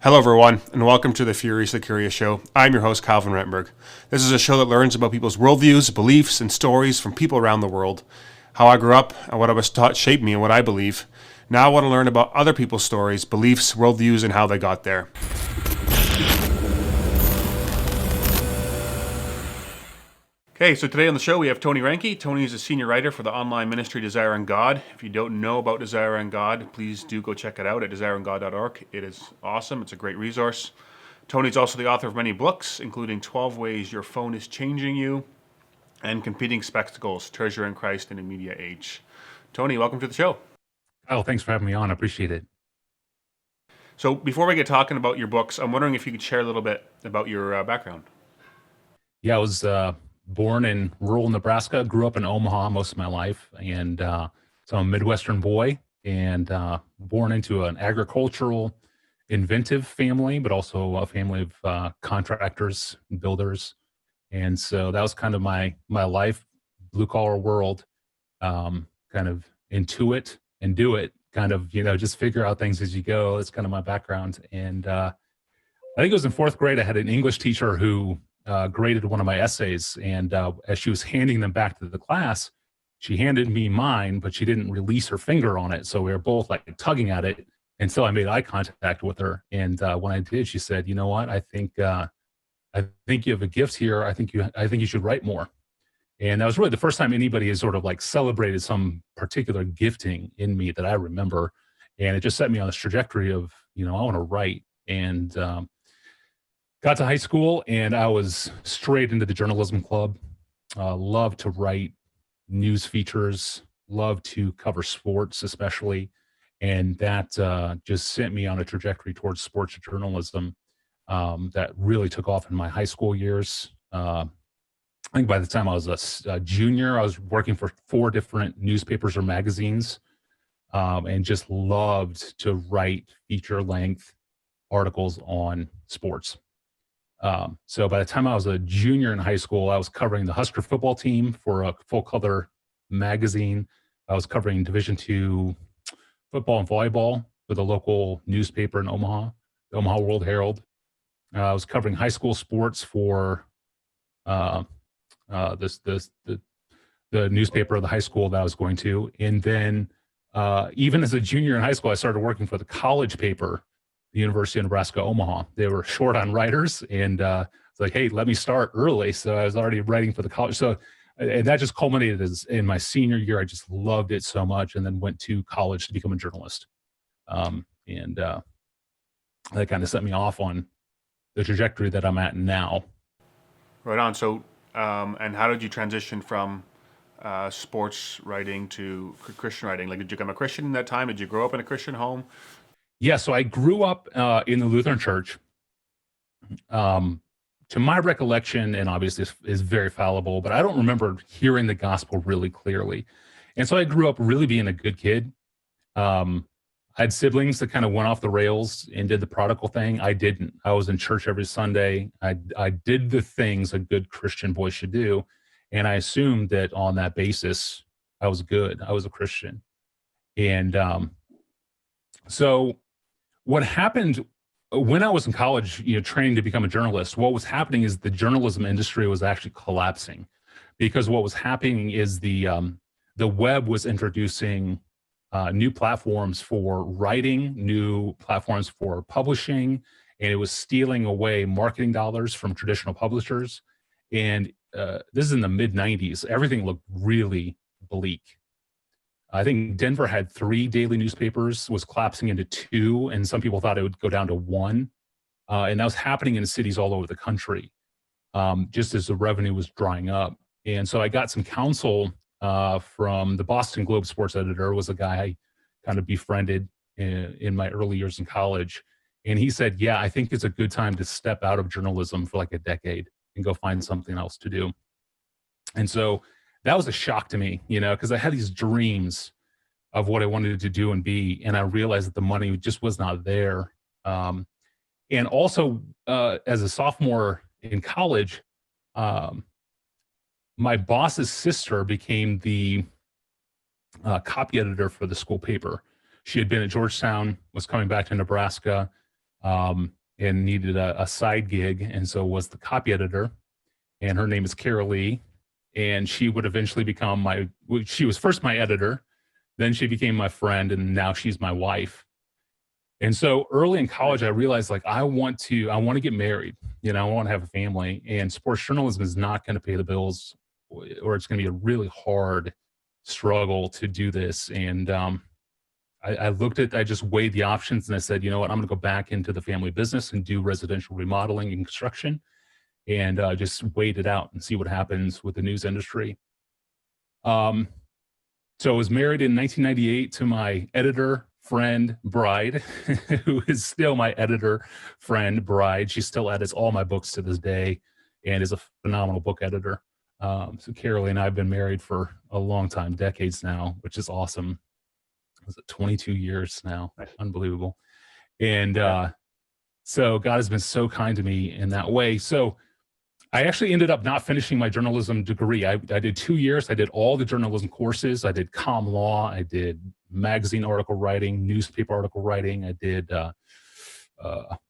Hello, everyone, and welcome to the Furiously Curious Show. I'm your host, Calvin Rentberg. This is a show that learns about people's worldviews, beliefs, and stories from people around the world. How I grew up and what I was taught shaped me and what I believe. Now I want to learn about other people's stories, beliefs, worldviews, and how they got there. Okay, so today on the show we have Tony Reinke. Tony is a senior writer for the online ministry Desire on God. If you don't know about Desire on God, please do go check it out at desireongod.org. It is awesome. It's a great resource. Tony's also the author of many books, including 12 Ways Your Phone is Changing You and Competing Spectacles, Treasure in Christ in a Media Age. Tony, welcome to the show. Oh, thanks for having me on. I appreciate it. So before we get talking about your books, I'm wondering if you could share a little bit about your background. Yeah, I was born in rural Nebraska, grew up in Omaha most of my life, and so I'm a Midwestern boy and born into an agricultural, inventive family, but also a family of contractors and builders. And so that was kind of my life, blue collar world, kind of intuit and do it, kind of, just figure out things as you go. That's kind of my background. And I think it was in fourth grade, I had an English teacher who graded one of my essays. And as she was handing them back to the class, she handed me mine, but she didn't release her finger on it. So we were both like tugging at it until I made eye contact with her. And when I did, she said, "You know what? I think you have a gift here. I think you should write more." And that was really the first time anybody has sort of like celebrated some particular gifting in me that I remember. And it just set me on this trajectory of, I want to write. And got to high school and I was straight into the journalism club. Loved to write news features, loved to cover sports, especially. And that just sent me on a trajectory towards sports journalism that really took off in my high school years. I think by the time I was a junior, I was working for 4 different newspapers or magazines, and just loved to write feature length articles on sports. So by the time I was a junior in high school, I was covering the Husker football team for a full color magazine. I was covering Division II football and volleyball with a local newspaper in Omaha, the Omaha World Herald. I was covering high school sports for uh, the newspaper of the high school that I was going to. And then even as a junior in high school, I started working for the college paper, the University of Nebraska Omaha. They were short on writers, and it's like, hey, let me start early. So I was already writing for the college. So, and that just culminated as in my senior year. I just loved it so much, and then went to college to become a journalist. And that kind of set me off on the trajectory that I'm at now. Right on. So, and how did you transition from sports writing to Christian writing? Like, did you become a Christian in that time? Did you grow up in a Christian home? Yeah, so I grew up in the Lutheran Church. To my recollection, and obviously is very fallible, but I don't remember hearing the gospel really clearly. And so I grew up really being a good kid. I had siblings that kind of went off the rails and did the prodigal thing. I didn't. I was in church every Sunday. I did the things a good Christian boy should do. And I assumed that on that basis, I was good. I was a Christian. And so what happened when I was in college, training to become a journalist, what was happening is the journalism industry was actually collapsing, because what was happening is the web was introducing new platforms for writing, new platforms for publishing, and it was stealing away marketing dollars from traditional publishers. And this is in the mid 90s. Everything looked really bleak. I think Denver had 3 daily newspapers, was collapsing into 2, and some people thought it would go down to 1. And that was happening in cities all over the country, just as the revenue was drying up. And so I got some counsel from the Boston Globe sports editor, was a guy I kind of befriended in my early years in college. And he said, yeah, I think it's a good time to step out of journalism for like a decade and go find something else to do. And so that was a shock to me, because I had these dreams of what I wanted to do and be, and I realized that the money just was not there. And also, as a sophomore in college, my boss's sister became the copy editor for the school paper. She had been at Georgetown, was coming back to Nebraska, and needed a side gig, and so was the copy editor. And her name is Carol Lee, and she would eventually become she was first my editor, then she became my friend, and now she's my wife. And so early in college, I realized like I want to get married. I want to have a family, and sports journalism is not going to pay the bills, or it's going to be a really hard struggle to do this. And I just weighed the options, and I said, you know what, I'm going to go back into the family business and do residential remodeling and construction, and just wait it out and see what happens with the news industry. So I was married in 1998 to my editor friend bride, who is still my editor friend bride. She still edits all my books to this day and is a phenomenal book editor. So Carolee and I have been married for a long time, decades now, which is awesome. Was it 22 years now? Nice. Unbelievable. And so God has been so kind to me in that way. So I actually ended up not finishing my journalism degree. I did 2 years. I did all the journalism courses. I did comm law. I did magazine article writing, newspaper article writing. I did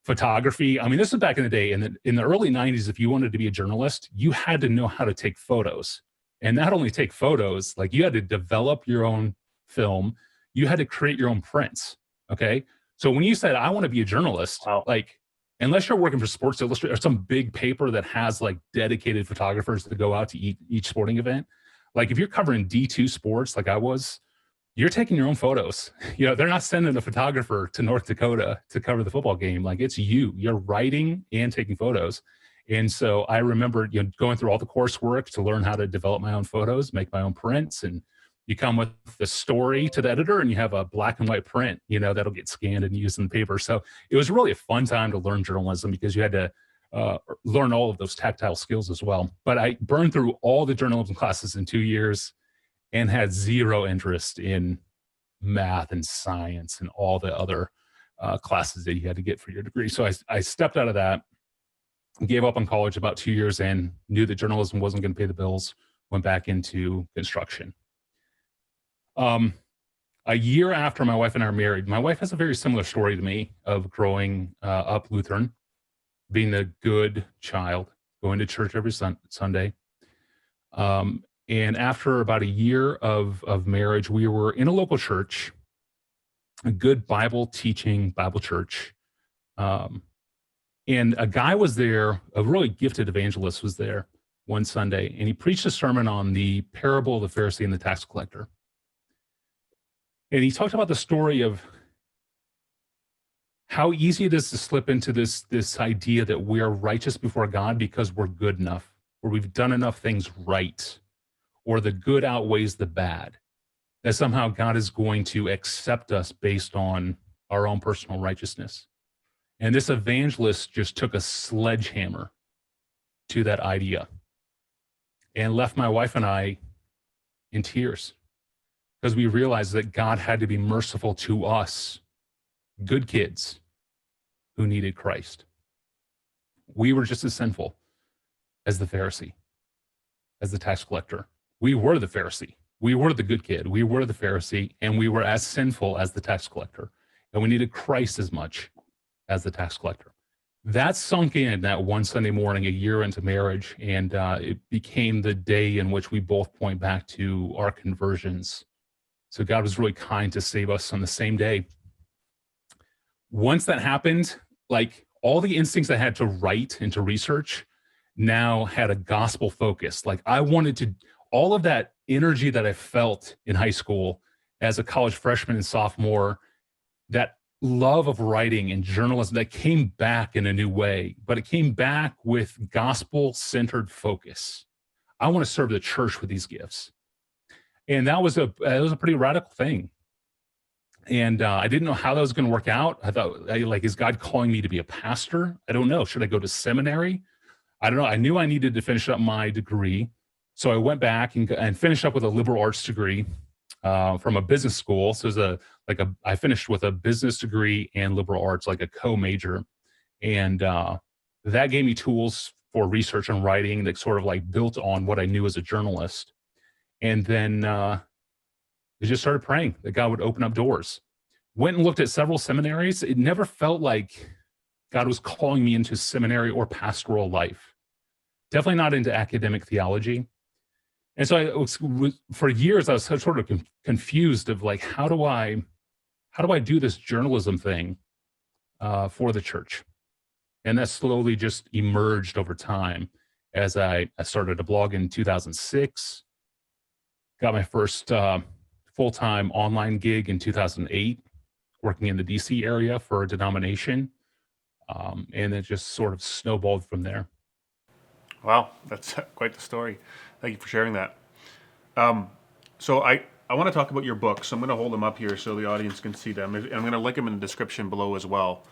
photography. I mean, this is back in the day. In the early 90s, if you wanted to be a journalist, you had to know how to take photos. And not only take photos, like you had to develop your own film. You had to create your own prints. Okay. So when you said, I want to be a journalist, wow. Like, unless you're working for Sports Illustrated or some big paper that has like dedicated photographers to go out to each sporting event, like if you're covering D2 sports like I was, you're taking your own photos. They're not sending a photographer to North Dakota to cover the football game. Like it's you're writing and taking photos. And so I remember going through all the coursework to learn how to develop my own photos, make my own prints, and you come with the story to the editor and you have a black and white print, that'll get scanned and used in the paper. So it was really a fun time to learn journalism because you had to learn all of those tactile skills as well. But I burned through all the journalism classes in 2 years and had zero interest in math and science and all the other classes that you had to get for your degree. So I stepped out of that, gave up on college about 2 years in, knew that journalism wasn't going to pay the bills, went back into construction. A year after my wife and I are married, my wife has a very similar story to me of growing up Lutheran, being a good child, going to church every Sunday. And after about a year of marriage, we were in a local church, a good Bible teaching Bible church. And a guy was there, a really gifted evangelist was there one Sunday, and he preached a sermon on the parable of the Pharisee and the tax collector. And he talked about the story of how easy it is to slip into this idea that we're righteous before God because we're good enough, or we've done enough things right, or the good outweighs the bad, that somehow God is going to accept us based on our own personal righteousness. And this evangelist just took a sledgehammer to that idea and left my wife and I in tears, because we realized that God had to be merciful to us, good kids who needed Christ. We were just as sinful as the Pharisee, as the tax collector. We were the Pharisee. We were the good kid. We were the Pharisee, and we were as sinful as the tax collector. And we needed Christ as much as the tax collector. That sunk in that one Sunday morning, a year into marriage, and it became the day in which we both point back to our conversions. So God was really kind to save us on the same day. Once that happened, like all the instincts I had to write and to research now had a gospel focus. Like I wanted to, all of that energy that I felt in high school as a college freshman and sophomore, that love of writing and journalism, that came back in a new way, but it came back with gospel-centered focus. I want to serve the church with these gifts. And that was a pretty radical thing. And I didn't know how that was going to work out. I thought, is God calling me to be a pastor? I don't know. Should I go to seminary? I don't know. I knew I needed to finish up my degree. So I went back and finished up with a liberal arts degree from a business school. So I finished with a business degree and liberal arts, like a co-major. And that gave me tools for research and writing that sort of like built on what I knew as a journalist. And then I just started praying that God would open up doors. Went and looked at several seminaries. It never felt like God was calling me into seminary or pastoral life. Definitely not into academic theology. And so for years, I was sort of confused of like, how do I do this journalism thing for the church? And that slowly just emerged over time as I started a blog in 2006, got my first full-time online gig in 2008, working in the DC area for a denomination. And it just sort of snowballed from there. Wow, that's quite the story. Thank you for sharing that. So I want to talk about your book. So I'm going to hold them up here so the audience can see them. And I'm going to link them in the description below as well.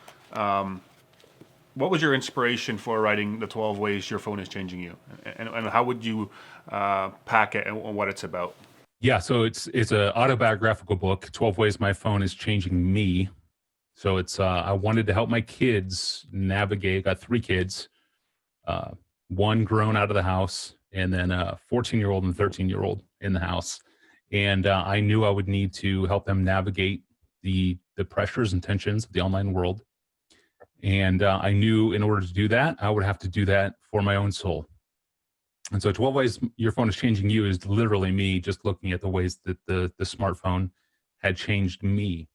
What was your inspiration for writing The 12 Ways Your Phone is Changing You? And how would you pack it and what it's about? Yeah, so it's an autobiographical book, 12 Ways My Phone is Changing Me. So it's I wanted to help my kids navigate. Got 3 kids, one grown out of the house, and then a 14-year-old and 13-year-old in the house. And I knew I would need to help them navigate the pressures and tensions of the online world. And I knew in order to do that, I would have to do that for my own soul. And so 12 Ways Your Phone is Changing You is literally me just looking at the ways that the smartphone had changed me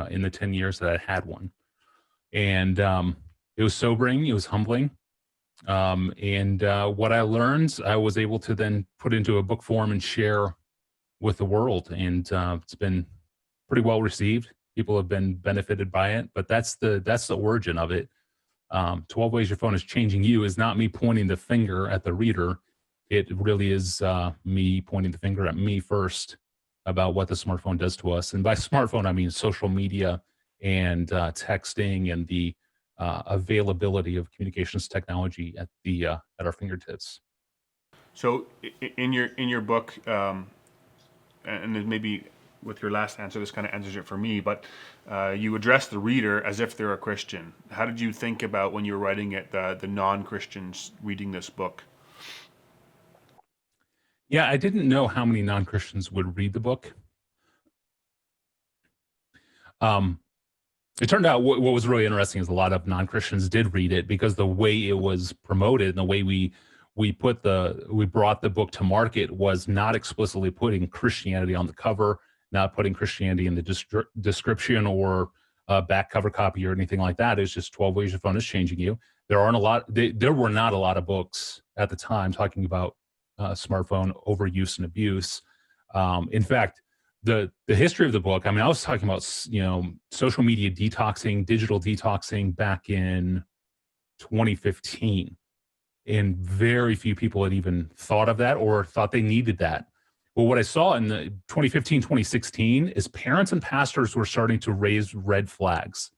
in the 10 years that I had one. And it was sobering, it was humbling. And what I learned, I was able to then put into a book form and share with the world. And it's been pretty well received. People have been benefited by it, but that's the origin of it. 12 Ways Your Phone is Changing You is not me pointing the finger at the reader. It really is me pointing the finger at me first about what the smartphone does to us. And by smartphone, I mean social media and texting and the availability of communications technology at our fingertips. So in your book, and then maybe with your last answer, this kind of answers it for me, but you address the reader as if they're a Christian. How did you think about when you were writing it, the non-Christians reading this book? Yeah, I didn't know how many non-Christians would read the book. It turned out what was really interesting is a lot of non-Christians did read it because the way it was promoted and the way we brought the book to market was not explicitly putting Christianity on the cover, not putting Christianity in the description or back cover copy or anything like that. It's just 12 Ways Your Phone is Changing You. There were not a lot of books at the time talking about smartphone overuse and abuse. In fact, the history of the book, I mean, I was talking about, social media detoxing, digital detoxing back in 2015. And very few people had even thought of that or thought they needed that. Well, what I saw in the 2015, 2016 is parents and pastors were starting to raise red flags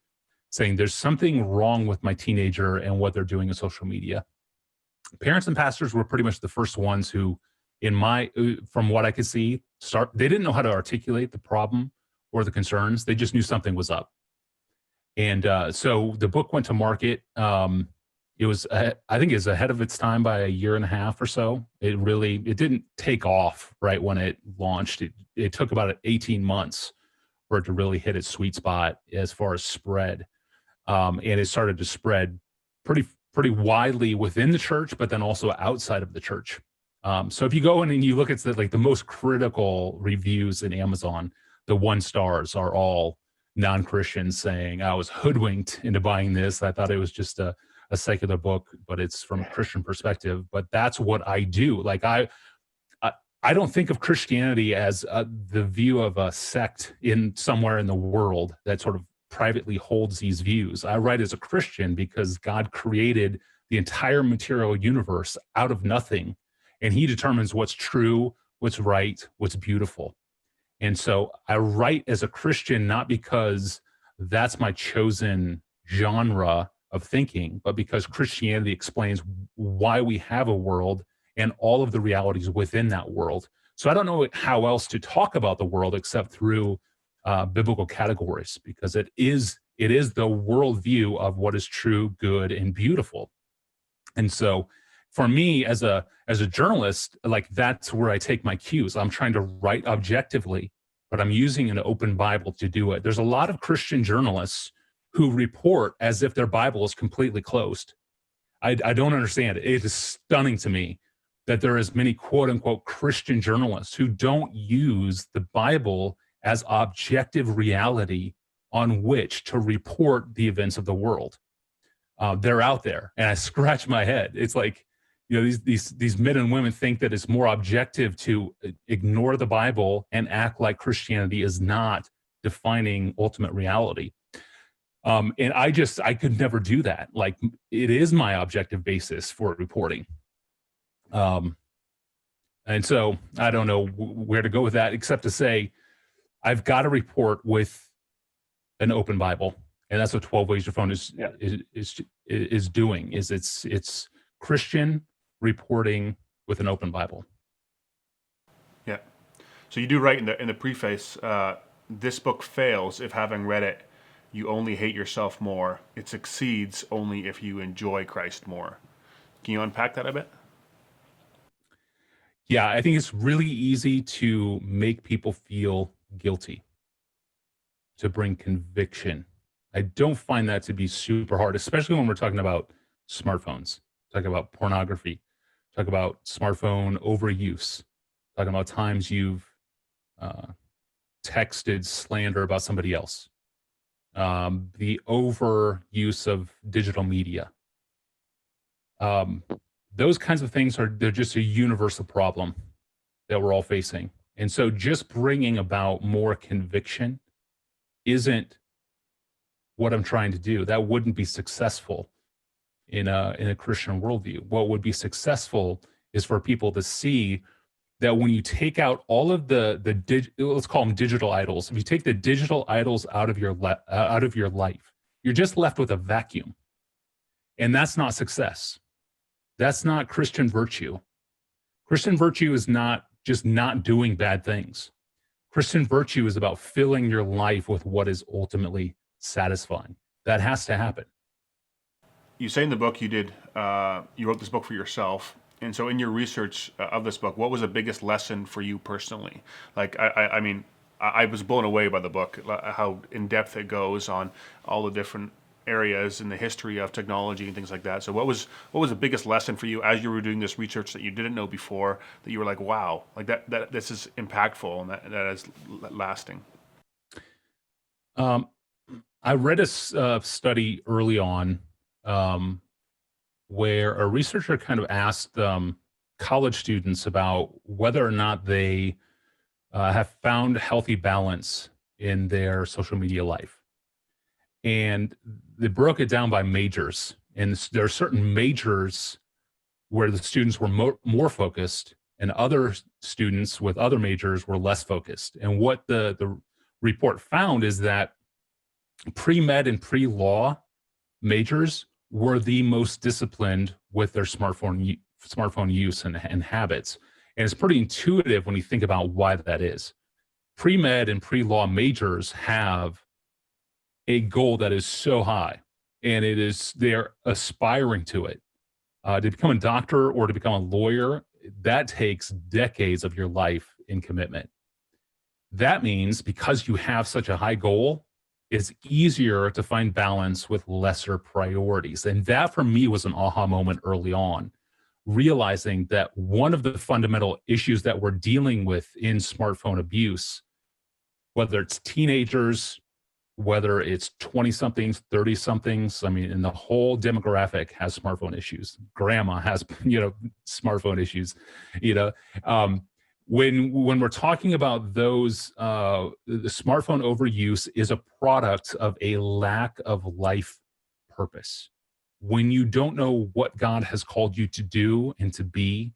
saying there's something wrong with my teenager and what they're doing in social media. Parents and pastors were pretty much the first ones who, from what I could see, they didn't know how to articulate the problem or the concerns. They just knew something was up. And so the book went to market. It was, I think, is ahead of its time by a year and a half or so. It didn't take off right when it launched. It took about 18 months for it to really hit its sweet spot as far as spread. And it started to spread pretty widely within the church, but then also outside of the church. So if you go in and you look at the most critical reviews in Amazon, the 1 stars are all non-Christians saying, I was hoodwinked into buying this. I thought it was just a secular book, but it's from a Christian perspective. But that's what I do. Like I don't think of Christianity as the view of a sect in somewhere in the world that sort of privately holds these views. I write as a Christian because God created the entire material universe out of nothing, and he determines what's true, what's right, what's beautiful. And so I write as a Christian, not because that's my chosen genre of thinking, but because Christianity explains why we have a world and all of the realities within that world. So I don't know how else to talk about the world except through biblical categories, because it is the worldview of what is true, good, and beautiful. And so for me as a journalist, like that's where I take my cues. I'm trying to write objectively, but I'm using an open Bible to do it. There's a lot of Christian journalists who report as if their Bible is completely closed. I don't understand it. It is stunning to me that there is many quote unquote Christian journalists who don't use the Bible as objective reality on which to report the events of the world. They're out there, and I scratch my head. It's like, these men and women think that it's more objective to ignore the Bible and act like Christianity is not defining ultimate reality. And I could never do that. Like, it is my objective basis for reporting. And so I don't know where to go with that, except to say I've got to report with an open Bible, and that's what 12 Ways Your Phone is doing. Is it's Christian reporting with an open Bible. Yeah. So you do write in the preface, this book fails if, having read it, you only hate yourself more. It succeeds only if you enjoy Christ more. Can you unpack that a bit? Yeah, I think it's really easy to make people feel guilty, to bring conviction. I don't find that to be super hard, especially when we're talking about smartphones, talking about pornography, talking about smartphone overuse, talking about times you've texted slander about somebody else, the overuse of digital media. Those kinds of things they're just a universal problem that we're all facing. And so just bringing about more conviction isn't what I'm trying to do. That wouldn't be successful in a Christian worldview. What would be successful is for people to see that when you take out all of let's call them digital idols. If you take the digital idols out of your life, you're just left with a vacuum. And that's not success. That's not Christian virtue. Christian virtue is not just not doing bad things. Christian virtue is about filling your life with what is ultimately satisfying. That has to happen. You say in the book you wrote this book for yourself. And so in your research of this book, what was the biggest lesson for you personally? Like, I mean, I was blown away by the book, how in depth it goes on all the different areas in the history of technology and things like that. So what was the biggest lesson for you as you were doing this research that you didn't know before, that you were like, wow, like that this is impactful and that is lasting? I read a study early on where a researcher kind of asked college students about whether or not they have found healthy balance in their social media life. And they broke it down by majors. And there are certain majors where the students were more focused, and other students with other majors were less focused. And what the report found is that pre-med and pre-law majors were the most disciplined with their smartphone use and habits. And it's pretty intuitive when you think about why that is. Pre-med and pre-law majors have a goal that is so high, and they're aspiring to it. To become a doctor or to become a lawyer, that takes decades of your life in commitment. That means because you have such a high goal, it's easier to find balance with lesser priorities. And that for me was an aha moment early on, realizing that one of the fundamental issues that we're dealing with in smartphone abuse, whether it's teenagers, whether it's 20-somethings, 30-somethings, I mean, and the whole demographic has smartphone issues. Grandma has, smartphone issues, When we're talking about those, the smartphone overuse is a product of a lack of life purpose. When you don't know what God has called you to do and to be,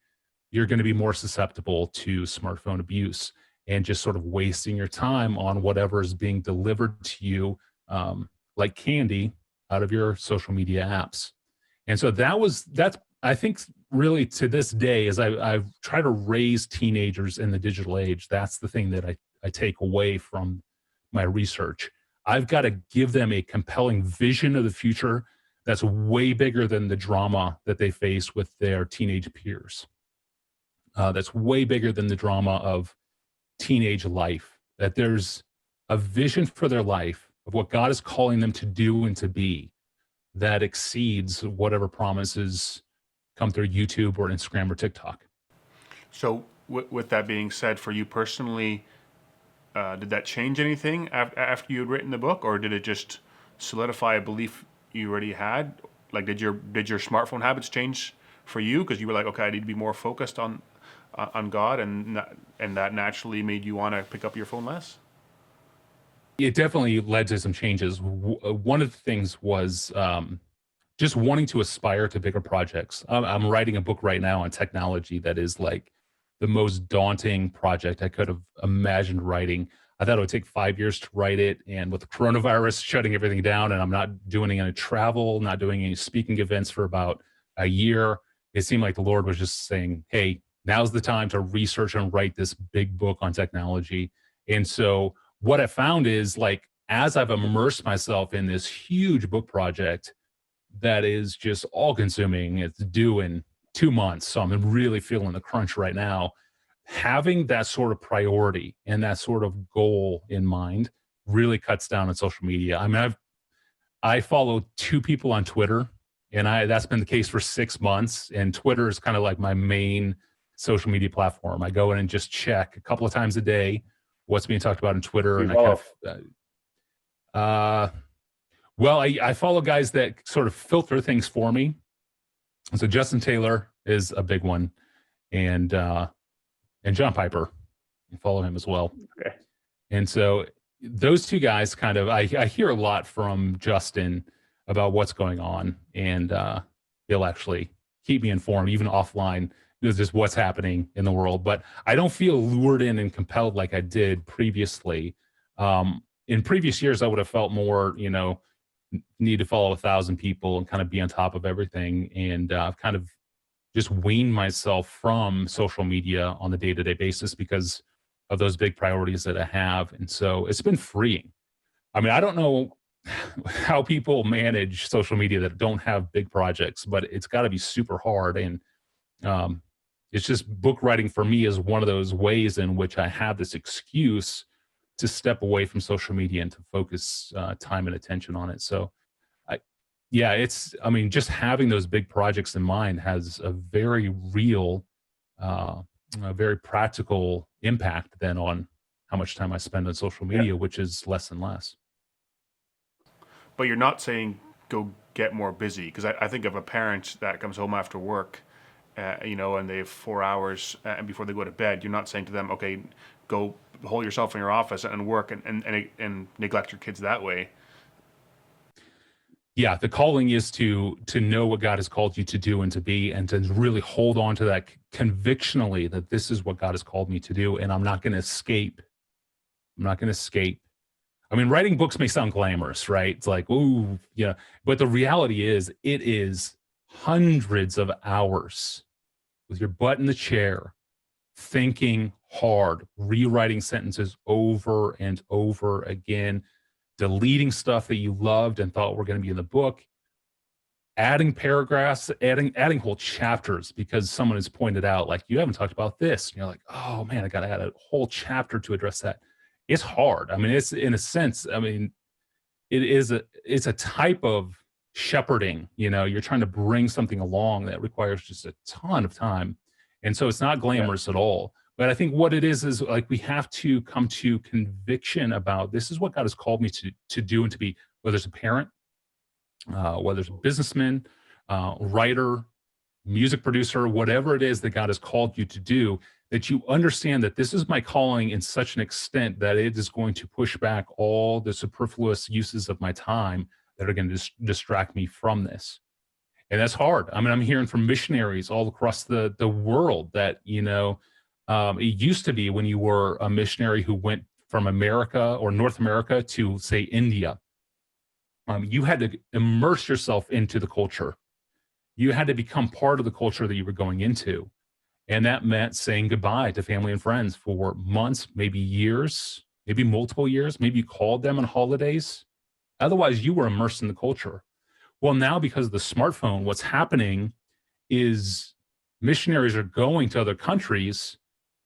you're going to be more susceptible to smartphone abuse and just sort of wasting your time on whatever is being delivered to you like candy out of your social media apps. And so that's I think really to this day, as I've tried to raise teenagers in the digital age, that's the thing that I take away from my research. I've got to give them a compelling vision of the future that's way bigger than the drama that they face with their teenage peers. That's way bigger than the drama of teenage life, that there's a vision for their life of what God is calling them to do and to be that exceeds whatever promises come through YouTube or Instagram or TikTok. So, with that being said, for you personally, did that change anything after you had written the book, or did it just solidify a belief you already had? Like, did your smartphone habits change for you because you were like, okay, I need to be more focused on God, and that naturally made you want to pick up your phone less? It definitely led to some changes. One of the things was just wanting to aspire to bigger projects. I'm writing a book right now on technology that is like the most daunting project I could have imagined writing. I thought it would take 5 years to write it. And with the coronavirus shutting everything down, and I'm not doing any travel, not doing any speaking events for about a year, it seemed like the Lord was just saying, hey, now's the time to research and write this big book on technology. And so what I found is like, as I've immersed myself in this huge book project that is just all consuming, it's due in 2 months. So I'm really feeling the crunch right now. Having that sort of priority and that sort of goal in mind really cuts down on social media. I mean, I follow 2 people on Twitter, and that's been the case for 6 months. And Twitter is kind of like my main social media platform. I go in and just check a couple of times a day what's being talked about on Twitter, and I kind of well, I follow guys that sort of filter things for me. So Justin Taylor is a big one, and John Piper, I follow him as well. Okay. And so those 2 guys kind of, I hear a lot from Justin about what's going on, and he'll actually keep me informed, even offline, just what's happening in the world. But I don't feel lured in and compelled like I did previously. In previous years, I would have felt more, need to follow 1,000 people and kind of be on top of everything. And I've kind of just weaned myself from social media on the day-to-day basis because of those big priorities that I have. And so it's been freeing. I mean, I don't know how people manage social media that don't have big projects, but it's got to be super hard. And it's just book writing for me is one of those ways in which I have this excuse to step away from social media and to focus time and attention on it. So just having those big projects in mind has a very real, a very practical impact then on how much time I spend on social media, which is less and less. But you're not saying go get more busy, because I think of a parent that comes home after work, and they have 4 hours and before they go to bed. You're not saying to them, okay, go hole yourself in your office and work and neglect your kids that way. Yeah, the calling is to know what God has called you to do and to be, and to really hold on to that convictionally that this is what God has called me to do, and I'm not going to escape. I'm not going to escape. I mean, writing books may sound glamorous, right? It's like, ooh, but the reality is it is hundreds of hours with your butt in the chair, thinking hard, rewriting sentences over and over again, deleting stuff that you loved and thought were going to be in the book, adding paragraphs, adding whole chapters because someone has pointed out, like, you haven't talked about this. And you're like, oh man, I got to add a whole chapter to address that. It's hard. I mean, it's in a sense, it's a type of shepherding. You're trying to bring something along that requires just a ton of time. And so it's not glamorous at all. But I think what it is like we have to come to conviction about this is what God has called me to do and to be, whether it's a parent, whether it's a businessman, writer, music producer, whatever it is that God has called you to do, that you understand that this is my calling in such an extent that it is going to push back all the superfluous uses of my time that are going to distract me from this. And that's hard. I mean, I'm hearing from missionaries all across the world that, it used to be when you were a missionary who went from America or North America to, say, India, you had to immerse yourself into the culture. You had to become part of the culture that you were going into. And that meant saying goodbye to family and friends for months, maybe years, maybe multiple years. Maybe you called them on holidays. Otherwise, you were immersed in the culture. Well, now because of the smartphone, what's happening is missionaries are going to other countries,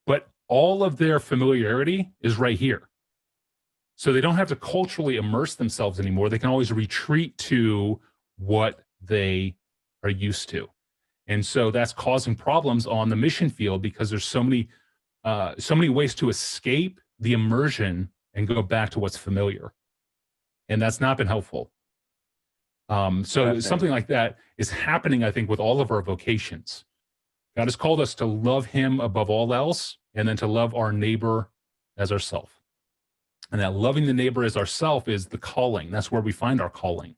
but all of their familiarity is right here. So they don't have to culturally immerse themselves anymore. They can always retreat to what they are used to. And so that's causing problems on the mission field because there's so many ways to escape the immersion and go back to what's familiar. And that's not been helpful. So something like that is happening, I think, with all of our vocations. God has called us to love him above all else, and then to love our neighbor as ourself. And that loving the neighbor as ourself is the calling. That's where we find our calling.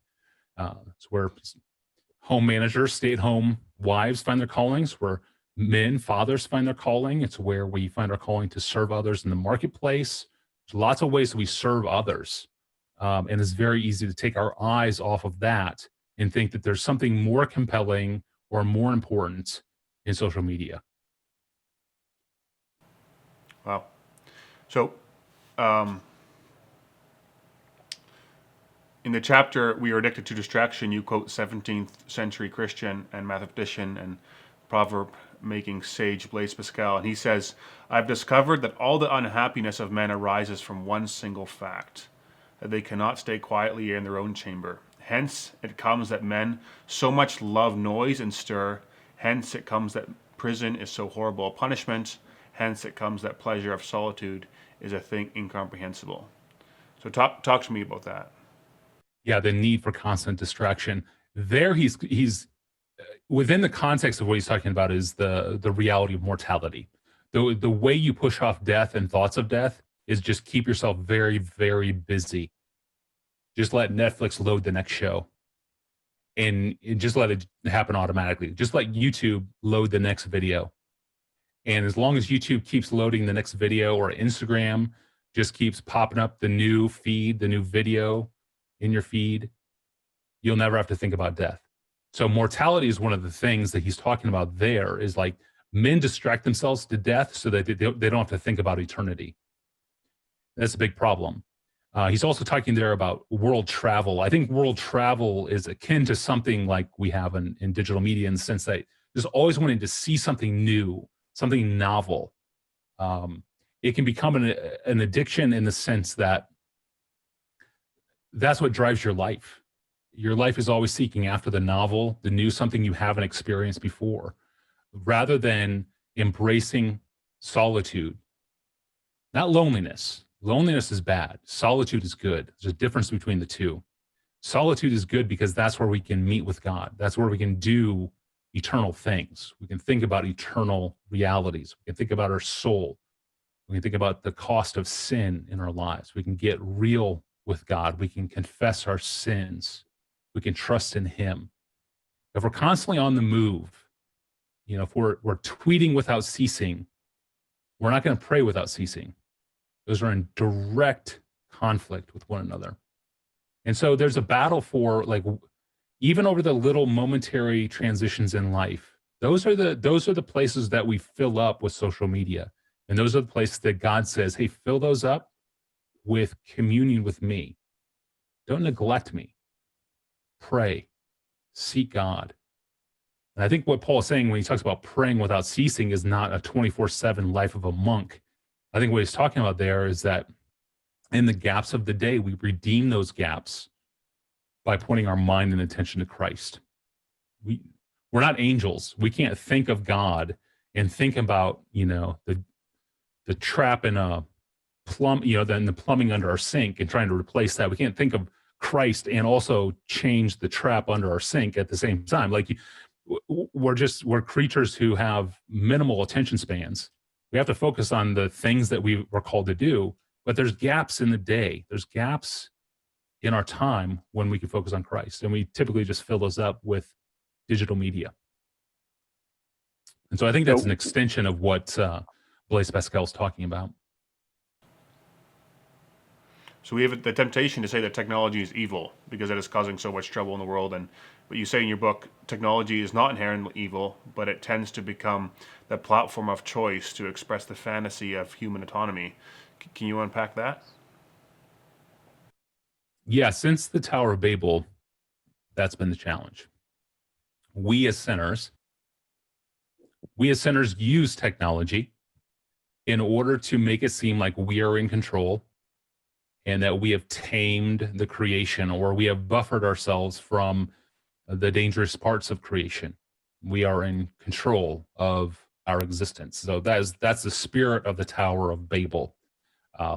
It's where home managers, stay-at-home wives find their callings, where men, fathers find their calling. It's where we find our calling to serve others in the marketplace. There's lots of ways that we serve others. And it's very easy to take our eyes off of that and think that there's something more compelling or more important in social media. Wow. So, in the chapter, We Are Addicted to Distraction, you quote 17th century Christian and mathematician and proverb making sage Blaise Pascal. And he says, I've discovered that all the unhappiness of men arises from one single fact, that they cannot stay quietly in their own chamber. Hence it comes that men so much love noise and stir. Hence it comes that prison is so horrible a punishment. Hence it comes that pleasure of solitude is a thing incomprehensible. So talk to me about that. Yeah, the need for constant distraction. There, he's within the context of what he's talking about is the reality of mortality. The way you push off death and thoughts of death is just keep yourself very, very busy. Just let Netflix load the next show, and just let it happen automatically. Just let YouTube load the next video. And as long as YouTube keeps loading the next video, or Instagram just keeps popping up the new feed, the new video in your feed, you'll never have to think about death. So mortality is one of the things that he's talking about there, is like men distract themselves to death so that they don't have to think about eternity. That's a big problem. He's also talking there about world travel. I think world travel is akin to something like we have in digital media, in the sense that there's always wanting to see something new, something novel. It can become an addiction in the sense that that's what drives your life. Your life is always seeking after the novel, the new, something you haven't experienced before, rather than embracing solitude. Not loneliness. Loneliness is bad. Solitude is good. There's a difference between the two. Solitude is good because that's where we can meet with God. That's where we can do eternal things. We can think about eternal realities. We can think about our soul. We can think about the cost of sin in our lives. We can get real with God. We can confess our sins. We can trust in him. If we're constantly on the move, if we're tweeting without ceasing, we're not going to pray without ceasing. Those are in direct conflict with one another. And so there's a battle for, like, even over the little momentary transitions in life, those are the places that we fill up with social media. And those are the places that God says, hey, fill those up with communion with me. Don't neglect me. Pray, seek God. And I think what Paul is saying when he talks about praying without ceasing is not a 24/7 life of a monk. I think what he's talking about there is that in the gaps of the day, we redeem those gaps by pointing our mind and attention to Christ. We're not angels. We can't think of God and think about, the trap in a plumb, then the plumbing under our sink and trying to replace that. We can't think of Christ and also change the trap under our sink at the same time. Like, we're creatures who have minimal attention spans. We have to focus on the things that we were called to do, but there's gaps in the day. There's gaps in our time when we can focus on Christ. And we typically just fill those up with digital media. And so I think that's an extension of what Blaise Pascal is talking about. So we have the temptation to say that technology is evil because it is causing so much trouble in the world. But you say in your book, technology is not inherently evil, but it tends to become the platform of choice to express the fantasy of human autonomy. Can you unpack that? Yeah, since the Tower of Babel, that's been the challenge. We as sinners use technology in order to make it seem like we are in control and that we have tamed the creation, or we have buffered ourselves from the dangerous parts of creation. We are in control of our existence. So that's the spirit of the Tower of Babel.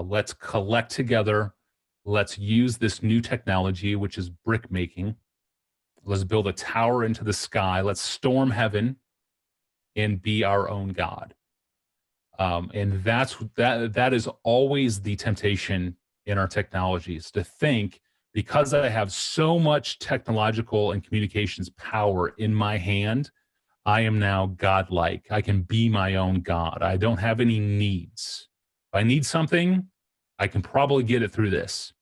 Let's collect together. Let's use this new technology, which is brick making. Let's build a tower into the sky. Let's storm heaven and be our own God. And that is always the temptation in our technologies, to think, because I have so much technological and communications power in my hand, I am now godlike. I can be my own God. I don't have any needs. If I need something, I can probably get it through this.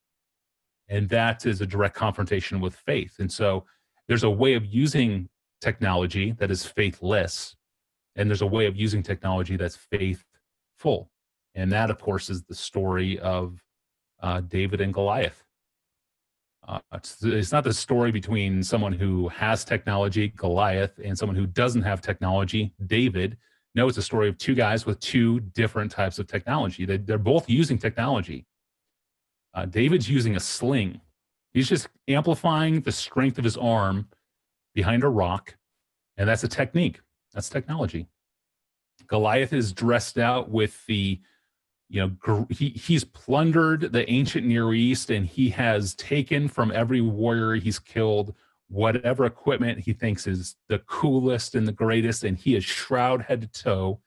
And that is a direct confrontation with faith. And so there's a way of using technology that is faithless, and there's a way of using technology that's faithful. And that, of course, is the story of David and Goliath. It's not the story between someone who has technology, Goliath, and someone who doesn't have technology, David. No, it's a story of two guys with two different types of technology. They're both using technology. David's using a sling. He's just amplifying the strength of his arm behind a rock, and that's a technique. That's technology. Goliath is dressed out with the, he's plundered the ancient Near East, and he has taken from every warrior he's killed whatever equipment he thinks is the coolest and the greatest, and he is shroud head to toe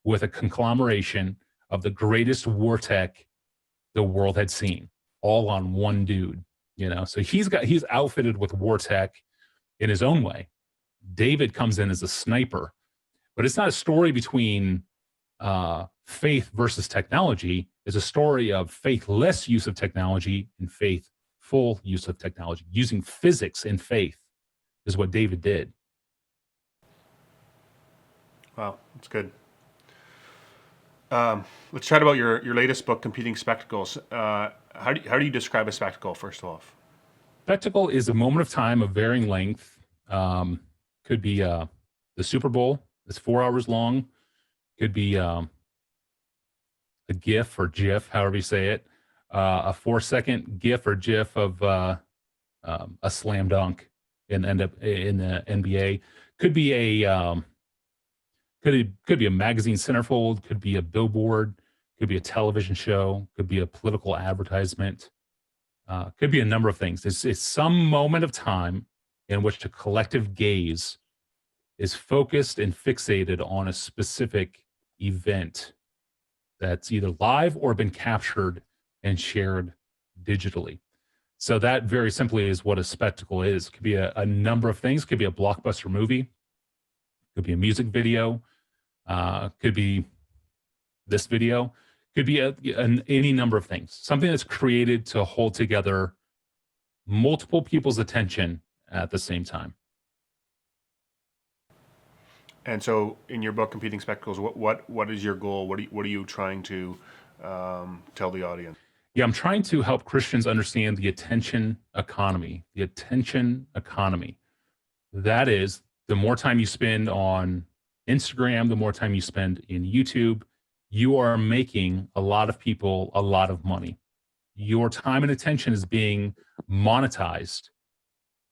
with a conglomeration of the greatest war tech the world had seen, all on one dude. So he's outfitted with war tech in his own way. David comes in as a sniper, but it's not a story between faith versus technology. It's a story of faithless use of technology and faithful use of technology. Using physics and faith is what David did. Wow, that's good. Let's chat about your latest book, Competing Spectacles. How do you describe a spectacle, first of all? Spectacle is a moment of time of varying length. Could be the Super Bowl. It's 4 hours long. Could be a GIF or GIF, however you say it. A 4-second GIF or GIF of a slam dunk in the NBA. Could be a could be a magazine centerfold. Could be a billboard. Could be a television show. Could be a political advertisement. Could be a number of things. It's some moment of time in which the collective gaze is focused and fixated on a specific event that's either live or been captured and shared digitally. So that very simply is what a spectacle is. It could be a number of things. It could be a blockbuster movie. Could be a music video. Could be this video. Could be any number of things. Something that's created to hold together multiple people's attention at the same time. And so, in your book, Competing Spectacles, what is your goal? What are you trying to tell the audience? Yeah, I'm trying to help Christians understand the attention economy. The attention economy. That is, the more time you spend on Instagram, the more time you spend in YouTube, you are making a lot of people a lot of money. Your time and attention is being monetized.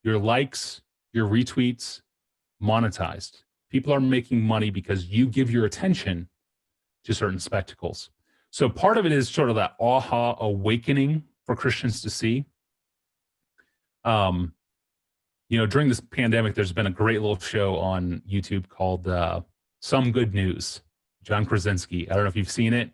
Your likes, your retweets, monetized. People are making money because you give your attention to certain spectacles. So part of it is sort of that aha awakening for Christians to see. During this pandemic, there's been a great little show on YouTube called Some Good News. John Krasinski. I don't know if you've seen it.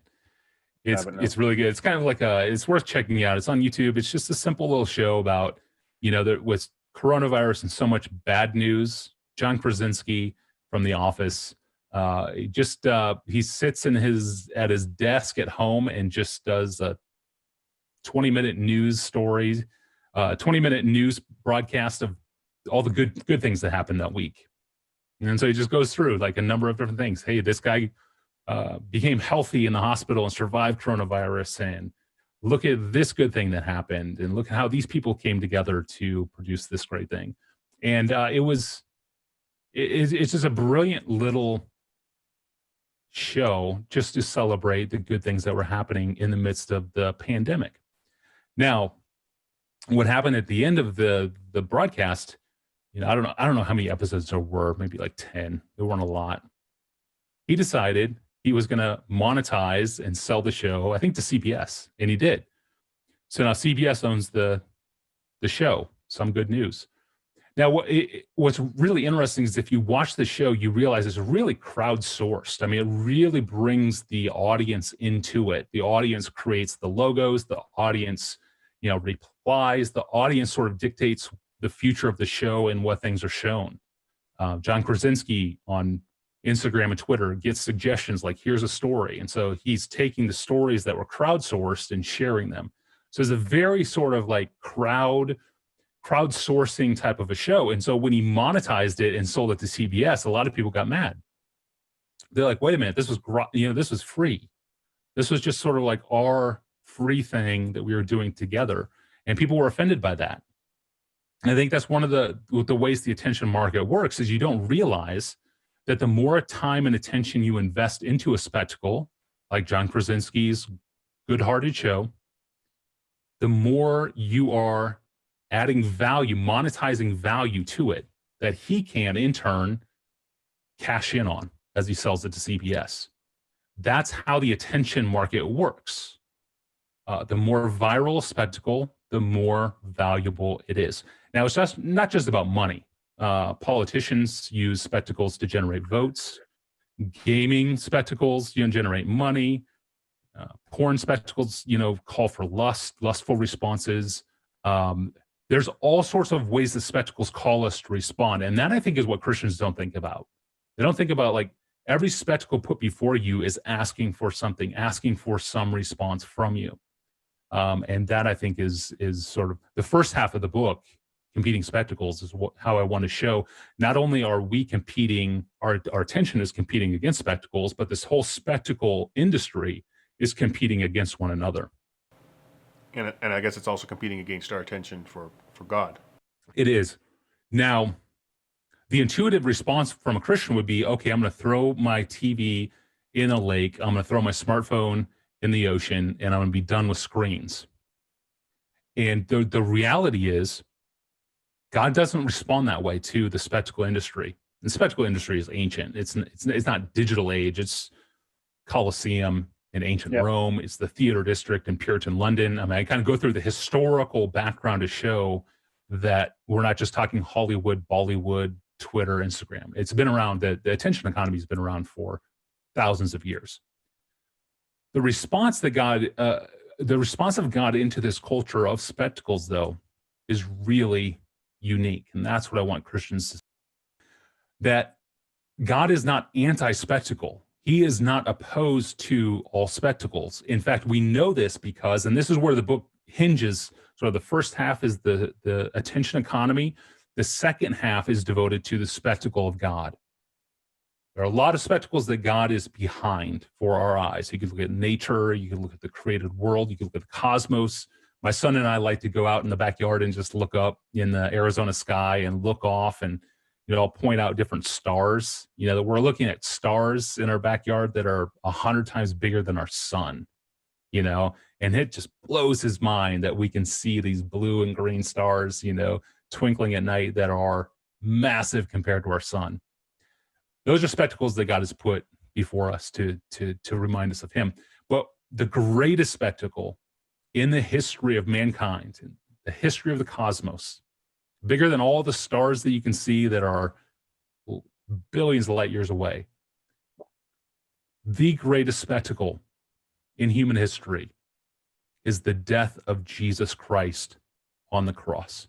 It's really good. It's kind of like it's worth checking out. It's on YouTube. It's just a simple little show about, with coronavirus and so much bad news. John Krasinski from The Office, he sits at his desk at home and just does a 20-minute news story, 20-minute news broadcast of all the good things that happened that week. And so he just goes through like a number of different things. Hey, this guy became healthy in the hospital and survived coronavirus, and look at this good thing that happened, and look at how these people came together to produce this great thing. And it's just a brilliant little show just to celebrate the good things that were happening in the midst of the pandemic. Now, what happened at the end of the broadcast, I don't know how many episodes there were, maybe like 10. There weren't a lot. He decided he was going to monetize and sell the show, I think, to CBS, and he did. So now CBS owns the show. Some good news. Now, what's really interesting is if you watch the show, you realize it's really crowdsourced. I mean, it really brings the audience into it. The audience creates the logos. The audience, replies. The audience sort of dictates the future of the show and what things are shown. John Krasinski on Instagram and Twitter gets suggestions like, here's a story. And so he's taking the stories that were crowdsourced and sharing them. So it's a very sort of like crowdsourcing type of a show. And so when he monetized it and sold it to CBS, a lot of people got mad. They're like, wait a minute, this was free. This was just sort of like our free thing that we were doing together. And people were offended by that. And I think that's one of the ways the attention market works is you don't realize that the more time and attention you invest into a spectacle, like John Krasinski's good-hearted show, the more you are adding value, monetizing value to it that he can, in turn, cash in on as he sells it to CBS. That's how the attention market works. The more viral a spectacle, the more valuable it is. Now, it's not just about money. Politicians use spectacles to generate votes. Gaming spectacles, generate money. Porn spectacles, call for lustful responses. There's all sorts of ways that spectacles call us to respond. And that, I think, is what Christians don't think about. They don't think about, like, every spectacle put before you is asking for something, asking for some response from you. And that, I think, is sort of the first half of the book. Competing spectacles is how I want to show not only are we competing, our attention is competing against spectacles, but this whole spectacle industry is competing against one another. And I guess it's also competing against our attention for God. It is. Now, the intuitive response from a Christian would be, okay, I'm going to throw my TV in a lake. I'm going to throw my smartphone in the ocean, and I'm going to be done with screens. And the reality is, God doesn't respond that way to the spectacle industry. The spectacle industry is ancient. It's not digital age. It's Colosseum in ancient Rome. It's the theater district in Puritan London. I mean, I kind of go through the historical background to show that we're not just talking Hollywood, Bollywood, Twitter, Instagram. It's been around. The attention economy has been around for thousands of years. The response of God into this culture of spectacles, though, is really unique. And that's what I want Christians to see. That God is not anti-spectacle. He is not opposed to all spectacles. In fact, we know this because, and this is where the book hinges, so the first half is the attention economy. The second half is devoted to the spectacle of God. There are a lot of spectacles that God is behind for our eyes. You can look at nature, you can look at the created world, you can look at the cosmos. My son and I like to go out in the backyard and just look up in the Arizona sky and look off, and I'll point out different stars. That we're looking at stars in our backyard that are 100 times bigger than our sun. And it just blows his mind that we can see these blue and green stars, twinkling at night that are massive compared to our sun. Those are spectacles that God has put before us to remind us of Him. But the greatest spectacle in the history of mankind, in the history of the cosmos, bigger than all the stars that you can see that are billions of light years away, the greatest spectacle in human history is the death of Jesus Christ on the cross.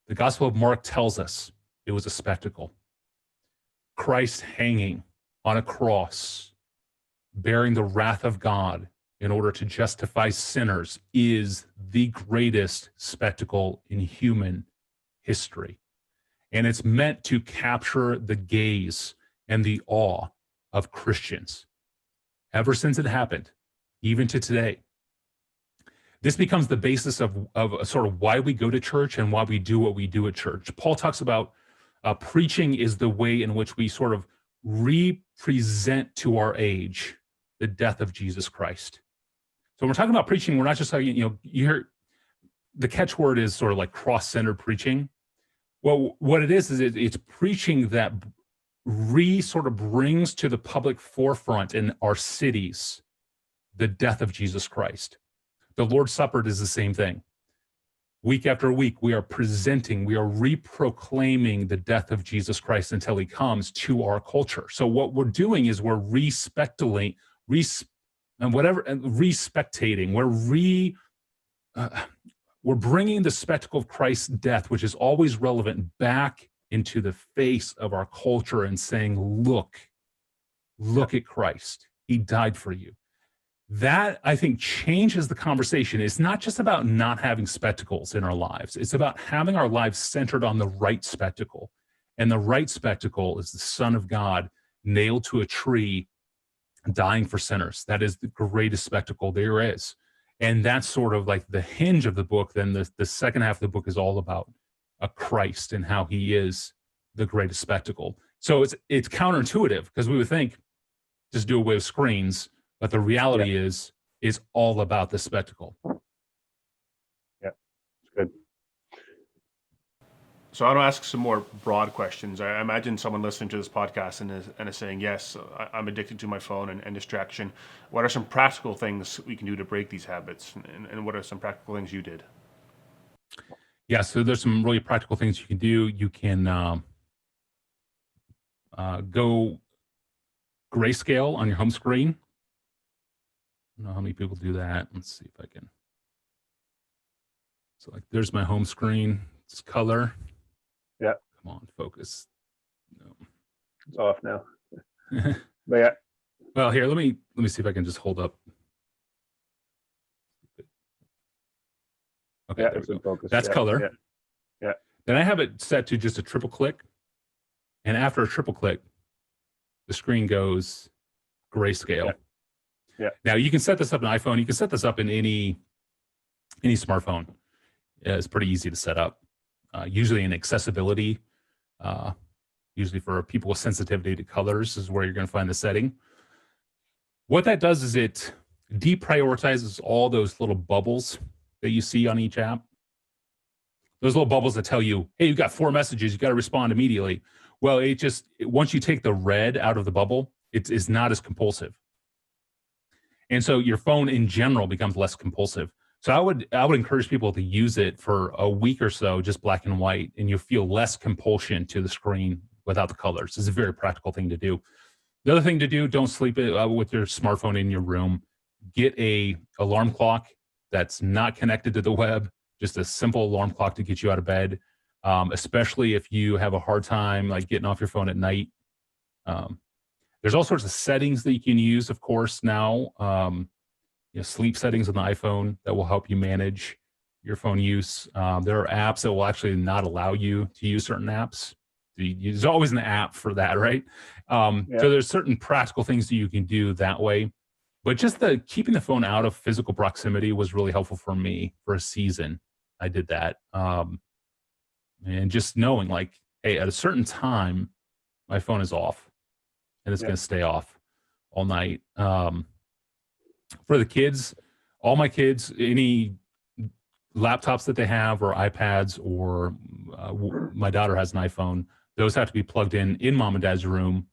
The Gospel of Mark tells us it was a spectacle. Christ hanging on a cross, bearing the wrath of God in order to justify sinners, is the greatest spectacle in human history. And it's meant to capture the gaze and the awe of Christians ever since it happened, even to today. This becomes the basis of sort of why we go to church and why we do what we do at church. Paul talks about preaching is the way in which we sort of represent to our age the death of Jesus Christ. So when we're talking about preaching, we're not just talking, you hear the catchword is sort of like cross-centered preaching. Well, what it is it's preaching that sort of brings to the public forefront in our cities the death of Jesus Christ. The Lord's Supper is the same thing. Week after week, we are reproclaiming the death of Jesus Christ until he comes to our culture. So what we're doing is we're respectating, we're bringing the spectacle of Christ's death, which is always relevant, back into the face of our culture and saying, look at Christ. He died for you. That, I think, changes the conversation. It's not just about not having spectacles in our lives. It's about having our lives centered on the right spectacle. And the right spectacle is the Son of God nailed to a tree, dying for sinners. That is the greatest spectacle there is. And that's sort of like the hinge of the book. Then the second half of the book is all about a Christ and how he is the greatest spectacle. So it's counterintuitive, because we would think just do away with screens. But the reality is all about the spectacle. Yeah, it's good. So I want to ask some more broad questions. I imagine someone listening to this podcast and is saying, yes, I'm addicted to my phone and distraction. What are some practical things we can do to break these habits? And what are some practical things you did? Yeah, so there's some really practical things you can do. You can go grayscale on your home screen. I don't know how many people do that. Let's see if I can. So like, there's my home screen. It's color. Yeah. Come on, focus. No. It's off now. But yeah. Well, here, let me see if I can just hold up. Okay, Yeah, there it's we in go. focus. That's color. Yeah. Then I have it set to just a triple click. And after a triple click, the screen goes grayscale. Yeah. Now you can set this up in iPhone. You can set this up in any smartphone. It's pretty easy to set up. Usually in accessibility, usually for people with sensitivity to colors is where you're going to find the setting. What that does is it deprioritizes all those little bubbles that you see on each app. Those little bubbles that tell you, hey, you've got 4 messages, you got to respond immediately. Well, once you take the red out of the bubble, it's not as compulsive. And so your phone in general becomes less compulsive. So I would encourage people to use it for a week or so, just black and white, and you'll feel less compulsion to the screen without the colors. It's a very practical thing to do. The other thing to do, don't sleep with your smartphone in your room. Get a alarm clock that's not connected to the web, just a simple alarm clock to get you out of bed, especially if you have a hard time like getting off your phone at night. There's all sorts of settings that you can use, of course, now. Sleep settings on the iPhone that will help you manage your phone use. There are apps that will actually not allow you to use certain apps. There's always an app for that, right? So there's certain practical things that you can do that way. But just keeping the phone out of physical proximity was really helpful for me for a season. I did that. And just knowing like, hey, at a certain time, my phone is off. And it's going to stay off all night. For the kids, all my kids, any laptops that they have or iPads or my daughter has an iPhone, those have to be plugged in mom and dad's room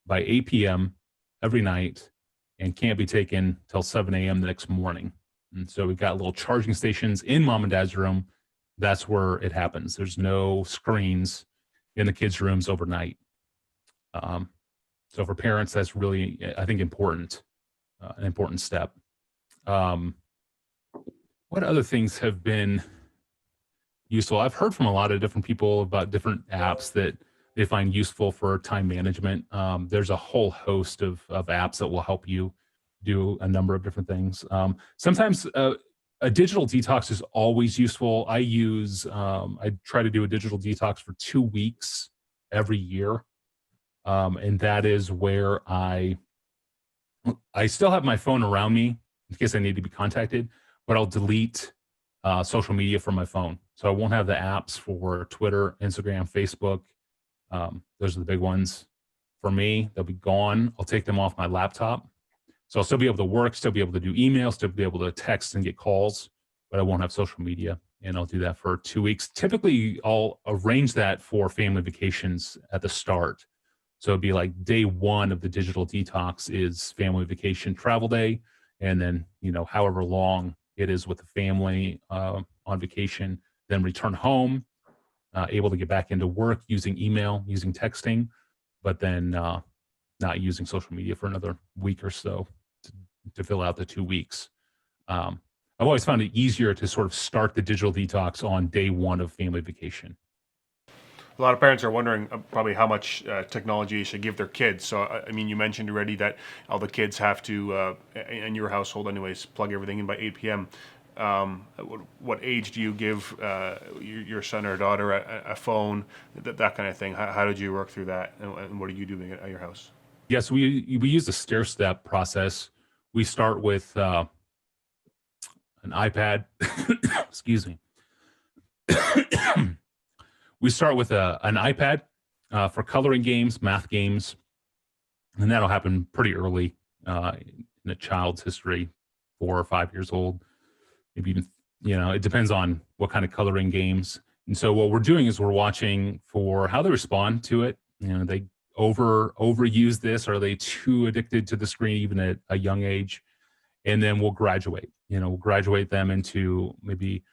by 8 p.m. every night and can't be taken till 7 a.m. the next morning. And so we've got little charging stations in mom and dad's room. That's where it happens. There's no screens in the kids' rooms overnight. So for parents, that's really, I think, important, an important step. What other things have been useful? I've heard from a lot of different people about different apps that they find useful for time management. There's a whole host of apps that will help you do a number of different things. Sometimes a digital detox is always useful. I try to do a digital detox for 2 weeks every year. And that is where I still have my phone around me in case I need to be contacted, but I'll delete social media from my phone. So I won't have the apps for Twitter, Instagram, Facebook. Those are the big ones for me. They'll be gone. I'll take them off my laptop. So I'll still be able to work, still be able to do emails, still be able to text and get calls, but I won't have social media. and I'll do that for 2 weeks. Typically, I'll arrange that for family vacations at the start. So it'd be like day one of the digital detox is family vacation travel day. And then, however long it is with the family on vacation, then return home, able to get back into work using email, using texting, but then not using social media for another week or so to fill out the 2 weeks. I've always found it easier to sort of start the digital detox on day one of family vacation. A lot of parents are wondering probably how much technology they should give their kids. So, I mean, you mentioned already that all the kids have to, in your household anyways, plug everything in by 8 p.m. What age do you give your son or daughter a phone, that kind of thing? How did you work through that, and what are you doing at your house? Yes, we use the stair step process. We start with an iPad. Excuse me. We start with an iPad for coloring games, math games, and that'll happen pretty early in a child's history, 4 or 5 years old, maybe even, it depends on what kind of coloring games. And so what we're doing is we're watching for how they respond to it. They overuse this, or are they too addicted to the screen even at a young age? And then we'll graduate. We'll graduate them into maybe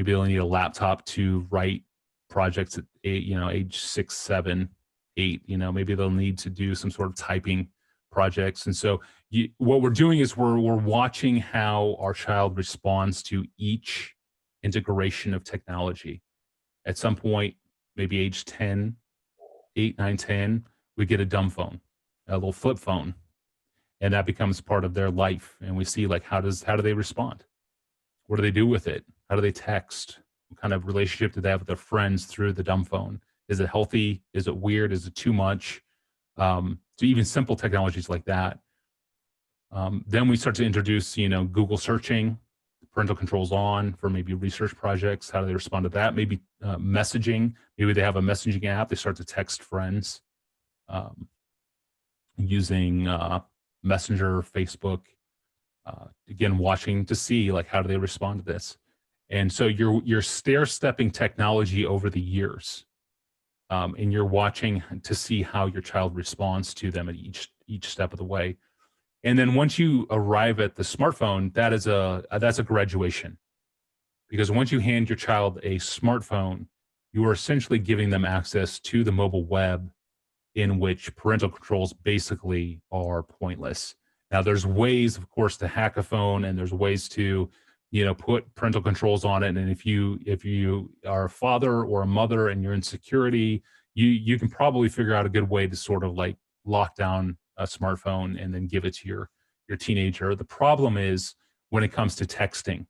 they'll need a laptop to write projects at age 6, 7, 8. Maybe they'll need to do some sort of typing projects. And so what we're doing is we're watching how our child responds to each integration of technology. At some point, maybe age 10, 8, 9, 10, we get a dumb phone, a little flip phone, and that becomes part of their life. And we see how do they respond? What do they do with it? How do they text? What kind of relationship do they have with their friends through the dumb phone? Is it healthy? Is it weird? Is it too much? So even simple technologies like that. Then we start to introduce, Google searching, parental controls on for maybe research projects. How do they respond to that? Maybe messaging. Maybe they have a messaging app. They start to text friends using Messenger, Facebook. Again, watching to see how do they respond to this. And so you're stair-stepping technology over the years, and you're watching to see how your child responds to them at each step of the way. And then once you arrive at the smartphone, that's a graduation, because once you hand your child a smartphone, you are essentially giving them access to the mobile web, in which parental controls basically are pointless. Now, there's ways, of course, to hack a phone, and there's ways to, put parental controls on it. And if you are a father or a mother and you're in security, you can probably figure out a good way to sort of lock down a smartphone and then give it to your teenager. The problem is when it comes to texting.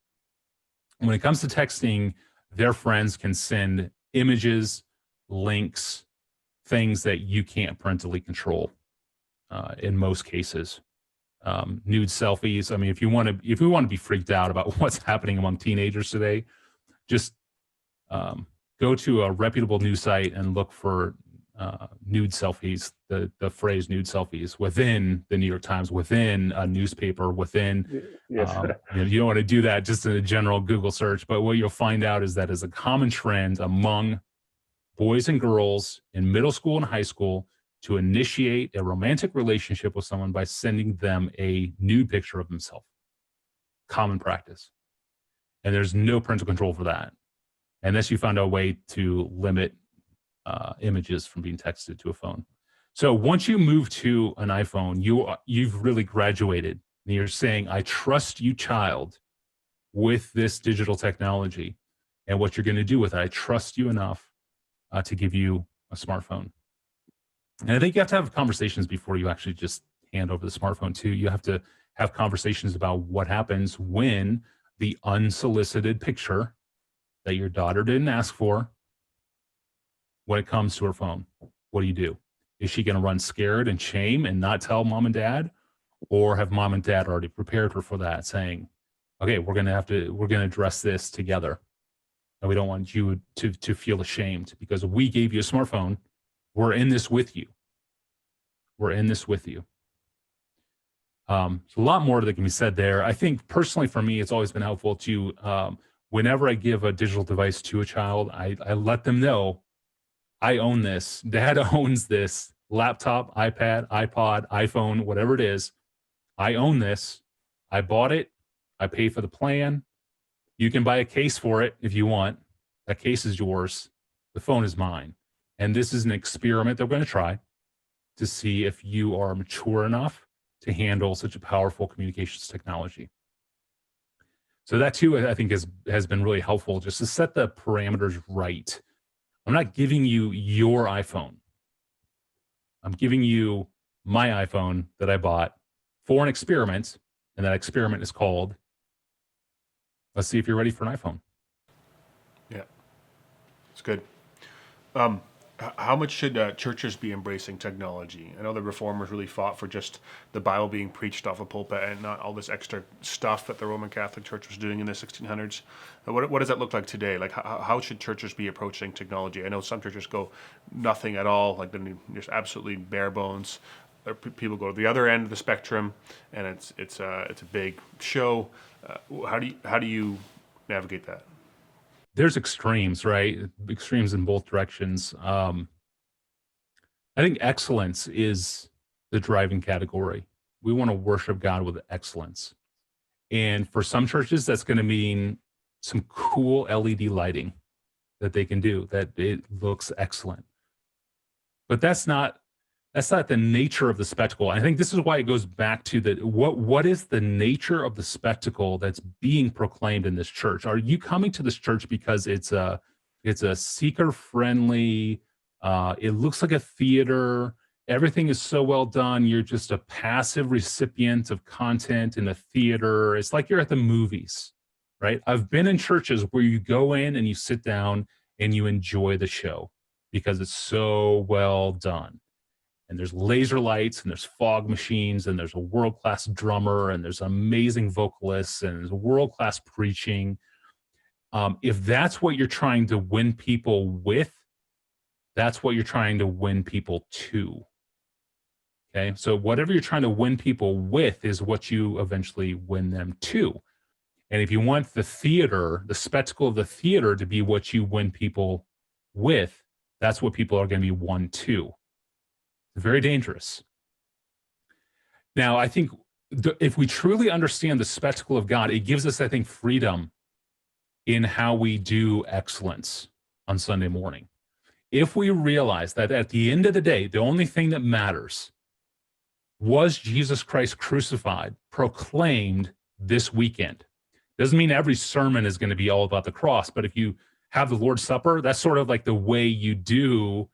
When it comes to texting, their friends can send images, links, things that you can't parentally control in most cases. Nude selfies. I mean, if we want to be freaked out about what's happening among teenagers today, just go to a reputable news site and look for nude selfies, the phrase nude selfies within the New York Times, within a newspaper, within, Yes. you don't want to do that just in a general Google search, but what you'll find out is that is a common trend among boys and girls in middle school and high school to initiate a romantic relationship with someone by sending them a nude picture of themselves. Common practice. And there's no parental control for that, unless you find a way to limit images from being texted to a phone. So once you move to an iPhone, you've really graduated. And you're saying, I trust you, child, with this digital technology and what you're going to do with it. I trust you enough to give you a smartphone. And I think you have to have conversations before you actually just hand over the smartphone too. You have to have conversations about what happens when the unsolicited picture that your daughter didn't ask for, when it comes to her phone. What do you do? Is she going to run scared and shame and not tell mom and dad? Or have mom and dad already prepared her for that, saying, okay, we're going to address this together. And we don't want you to feel ashamed because we gave you a smartphone. We're in this with you. We're in this with you. There's a lot more that can be said there. I think personally for me, it's always been helpful to whenever I give a digital device to a child, I let them know I own this. Dad owns this laptop, iPad, iPod, iPhone, whatever it is. I own this. I bought it. I pay for the plan. You can buy a case for it if you want. That case is yours. The phone is mine. And this is an experiment that we're going to try to see if you are mature enough to handle such a powerful communications technology. So that too, I think has been really helpful just to set the parameters right. I'm not giving you your iPhone. I'm giving you my iPhone that I bought for an experiment, and that experiment is called, let's see if you're ready for an iPhone. Yeah, it's good. How much should churches be embracing technology? I know the reformers really fought for just the Bible being preached off a pulpit and not all this extra stuff that the Roman Catholic Church was doing in the 1600s. What does that look like today? Like, how should churches be approaching technology? I know some churches go nothing at all, like just absolutely bare bones. People go to the other end of the spectrum, and it's a big show. How do you navigate that? There's extremes, right? Extremes in both directions. I think excellence is the driving category. We want to worship God with excellence. And for some churches, that's going to mean some cool LED lighting that they can do, that it looks excellent. But that's not the nature of the spectacle. I think this is why it goes back to what is the nature of the spectacle that's being proclaimed in this church? Are you coming to this church because it's a seeker friendly, it looks like a theater, everything is so well done, you're just a passive recipient of content in a theater. It's like you're at the movies, right? I've been in churches where you go in and you sit down and you enjoy the show because it's so well done. And there's laser lights, and there's fog machines, and there's a world-class drummer, and there's amazing vocalists, and there's world-class preaching. If that's what you're trying to win people with, that's what you're trying to win people to. Okay, so whatever you're trying to win people with is what you eventually win them to. And if you want the theater, the spectacle of the theater to be what you win people with, that's what people are going to be won to. Very dangerous. Now, I think if we truly understand the spectacle of God, it gives us, I think, freedom in how we do excellence on Sunday morning. If we realize that at the end of the day, the only thing that matters was Jesus Christ crucified, proclaimed this weekend. Doesn't mean every sermon is going to be all about the cross, but if you have the Lord's Supper, that's sort of like the way you do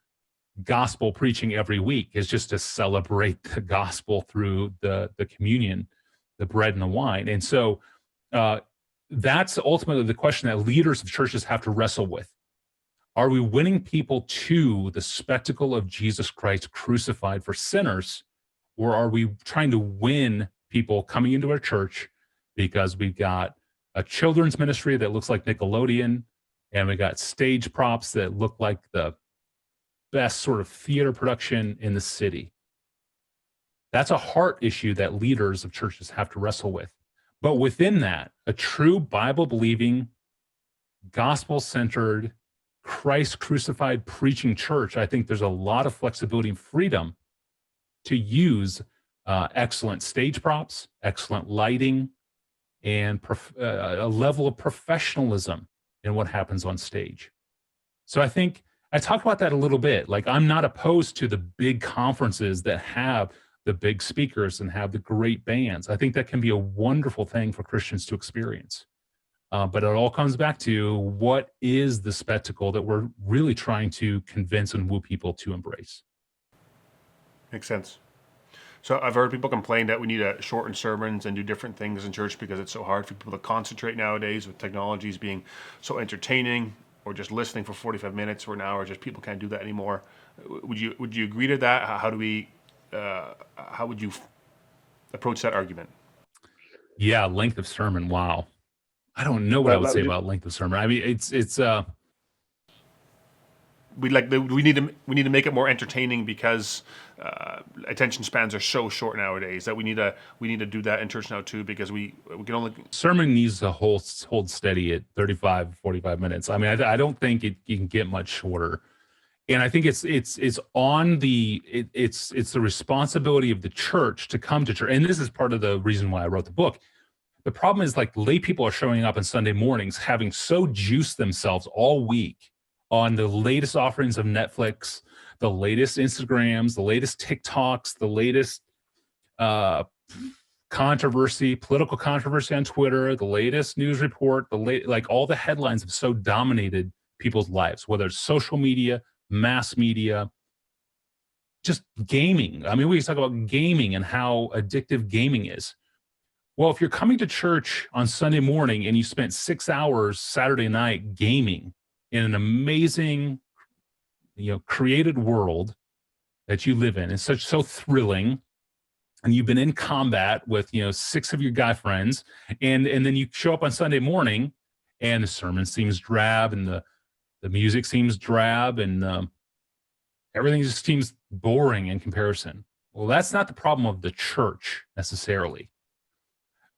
gospel preaching every week, is just to celebrate the gospel through the communion, the bread and the wine. And so that's ultimately the question that leaders of churches have to wrestle with. Are we winning people to the spectacle of Jesus Christ crucified for sinners, or are we trying to win people coming into our church because we've got a children's ministry that looks like Nickelodeon, and we got stage props that look like the best sort of theater production in the city? That's a heart issue that leaders of churches have to wrestle with. But within that, a true Bible-believing, gospel-centered, Christ crucified preaching church, I think there's a lot of flexibility and freedom to use excellent stage props, excellent lighting, and a level of professionalism in what happens on stage. So I think I talked about that a little bit. Like, I'm not opposed to the big conferences that have the big speakers and have the great bands. I think that can be a wonderful thing for Christians to experience. But it all comes back to, what is the spectacle that we're really trying to convince and woo people to embrace? Makes sense. So I've heard people complain that we need to shorten sermons and do different things in church because it's so hard for people to concentrate nowadays, with technologies being so entertaining, or just listening for 45 minutes or an hour. Just people can't do that anymore. Would you agree to that? How would you approach that argument? Yeah, length of sermon. Wow. I don't know what I would say about length of sermon. I mean, it's we need to make it more entertaining because attention spans are so short nowadays that we need to do that in church now too, because we can only. Sermon needs to hold steady at 35, 45 minutes. I mean, I don't think you can get much shorter. And I think it's the responsibility of the church to come to church. And this is part of the reason why I wrote the book. The problem is, like, lay people are showing up on Sunday mornings having so juiced themselves all week on the latest offerings of Netflix, the latest Instagrams, the latest TikToks, the latest political controversy on Twitter, the latest news report, like all the headlines have so dominated people's lives, whether it's social media, mass media, just gaming. I mean, we talk about gaming and how addictive gaming is. Well, if you're coming to church on Sunday morning and you spent 6 hours Saturday night gaming in an amazing, created world that you live in, it's so thrilling, and you've been in combat with 6 of your guy friends, and then you show up on Sunday morning and the sermon seems drab and the music seems drab and everything just seems boring in comparison. Well, that's not the problem of the church necessarily.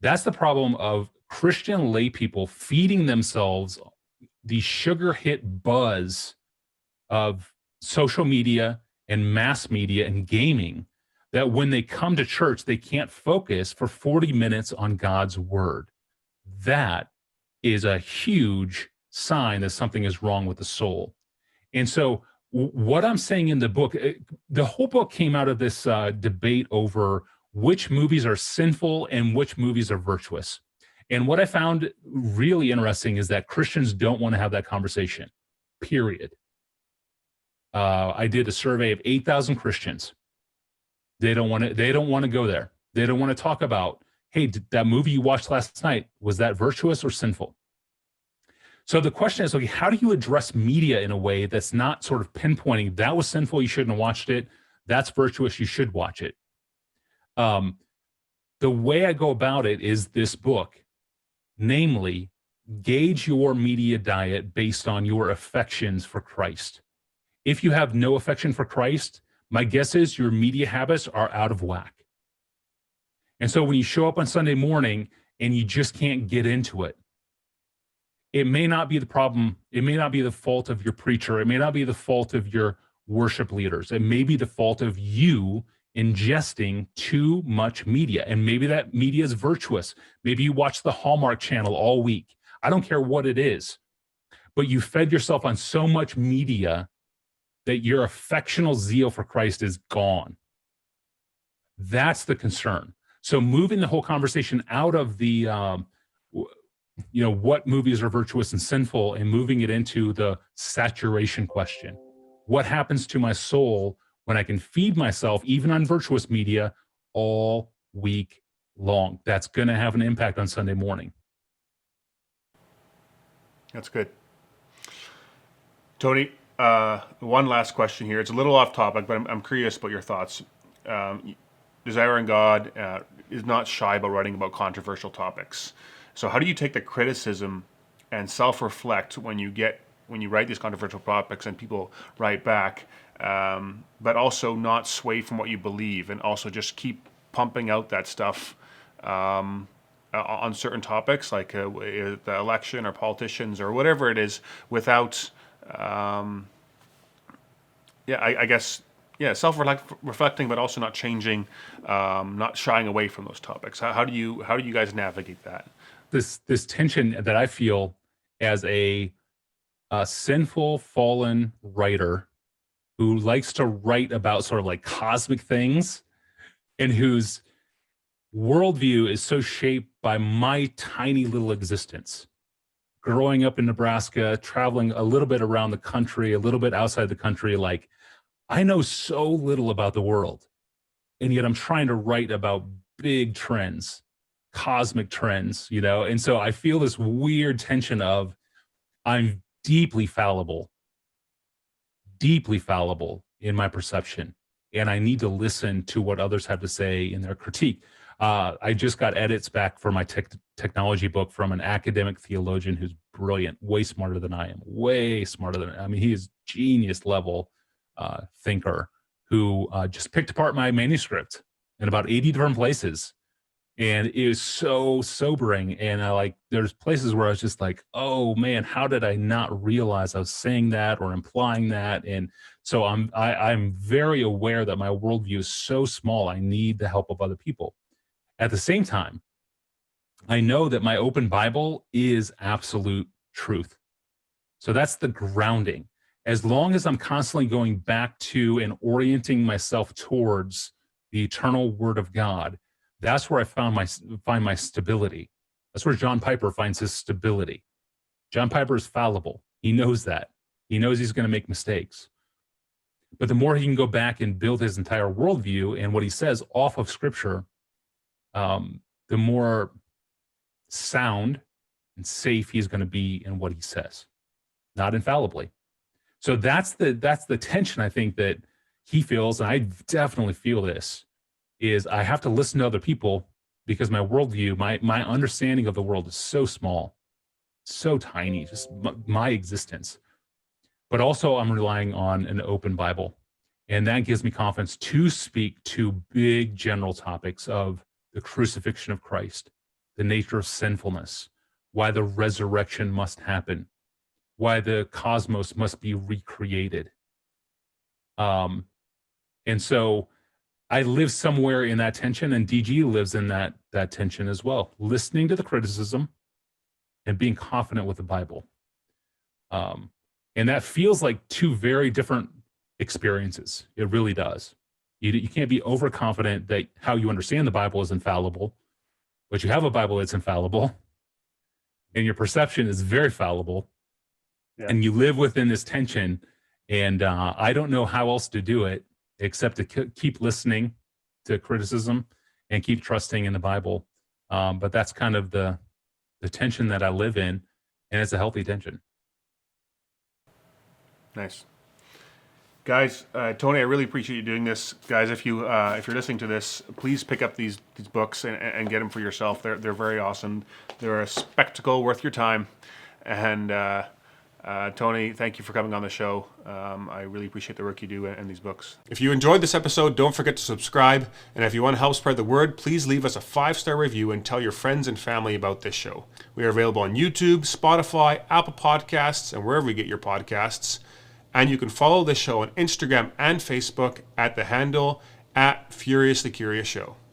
That's the problem of Christian lay people feeding themselves the sugar hit buzz of social media and mass media and gaming, that when they come to church, they can't focus for 40 minutes on God's word. That is a huge sign that something is wrong with the soul. And so what I'm saying in the book, the whole book came out of this debate over which movies are sinful and which movies are virtuous. And what I found really interesting is that Christians don't want to have that conversation, period. I did a survey of 8,000 Christians. They don't want to go there. They don't want to talk about, hey, that movie you watched last night, was that virtuous or sinful? So the question is, okay, how do you address media in a way that's not sort of pinpointing that was sinful, you shouldn't have watched it, that's virtuous, you should watch it? The way I go about it is this book, namely, gauge your media diet based on your affections for Christ. If you have no affection for Christ, my guess is your media habits are out of whack. And so when you show up on Sunday morning and you just can't get into it, it may not be the problem. It may not be the fault of your preacher. It may not be the fault of your worship leaders. It may be the fault of you ingesting too much media. And maybe that media is virtuous. Maybe you watch the Hallmark Channel all week. I don't care what it is, but you fed yourself on so much media that your affectional zeal for Christ is gone. That's the concern. So moving the whole conversation out of the, what movies are virtuous and sinful, and moving it into the saturation question. What happens to my soul when I can feed myself, even on virtuous media, all week long? That's going to have an impact on Sunday morning. That's good. Tony, one last question here. It's a little off topic, but I'm curious about your thoughts. Desiring God is not shy about writing about controversial topics. So how do you take the criticism and self-reflect when you write these controversial topics and people write back, but also not sway from what you believe, and also just keep pumping out that stuff on certain topics like the election or politicians or whatever it is, without, self-reflecting, but also not changing, not shying away from those topics. How do you guys navigate that? This tension that I feel as a sinful, fallen writer who likes to write about sort of like cosmic things, and whose worldview is so shaped by my tiny little existence. Growing up in Nebraska, traveling a little bit around the country, a little bit outside the country, like, I know so little about the world, and yet I'm trying to write about big trends, cosmic trends, and so I feel this weird tension of, I'm deeply fallible in my perception, and I need to listen to what others have to say in their critique. I just got edits back for my technology book from an academic theologian who's brilliant, way smarter than I am, way smarter than I mean, he is genius level thinker who just picked apart my manuscript in about 80 different places. And it was so sobering. And there's places where I was just like, oh man, how did I not realize I was saying that or implying that? And so I'm very aware that my worldview is so small. I need the help of other people. At the same time, I know that my open Bible is absolute truth. So that's the grounding. As long as I'm constantly going back to and orienting myself towards the eternal Word of God, that's where I find my stability. That's where John Piper finds his stability. John Piper is fallible. He knows that. He knows he's going to make mistakes. But the more he can go back and build his entire worldview and what he says off of Scripture, the more sound and safe he's going to be in what he says, not infallibly. So that's the tension I think that he feels, and I definitely feel this, is I have to listen to other people because my worldview, my understanding of the world is so small, so tiny, just my existence. But also I'm relying on an open Bible. And that gives me confidence to speak to big general topics of the crucifixion of Christ, the nature of sinfulness, why the resurrection must happen, why the cosmos must be recreated. And so I live somewhere in that tension, and DG lives in that tension as well, listening to the criticism and being confident with the Bible. And that feels like two very different experiences. It really does. You can't be overconfident that how you understand the Bible is infallible, but you have a Bible that's infallible, and your perception is very fallible, and you live within this tension. And I don't know how else to do it except to keep listening to criticism and keep trusting in the Bible. But that's kind of the tension that I live in, and it's a healthy tension. Nice. Guys, Tony, I really appreciate you doing this. Guys, if you're listening to this, please pick up these books and get them for yourself. They're very awesome. They're a spectacle worth your time. And Tony, thank you for coming on the show. I really appreciate the work you do and these books. If you enjoyed this episode, don't forget to subscribe. And if you want to help spread the word, please leave us a 5-star review and tell your friends and family about this show. We are available on YouTube, Spotify, Apple Podcasts, and wherever you get your podcasts. And you can follow this show on Instagram and Facebook at the handle @FuriouslyCuriousShow.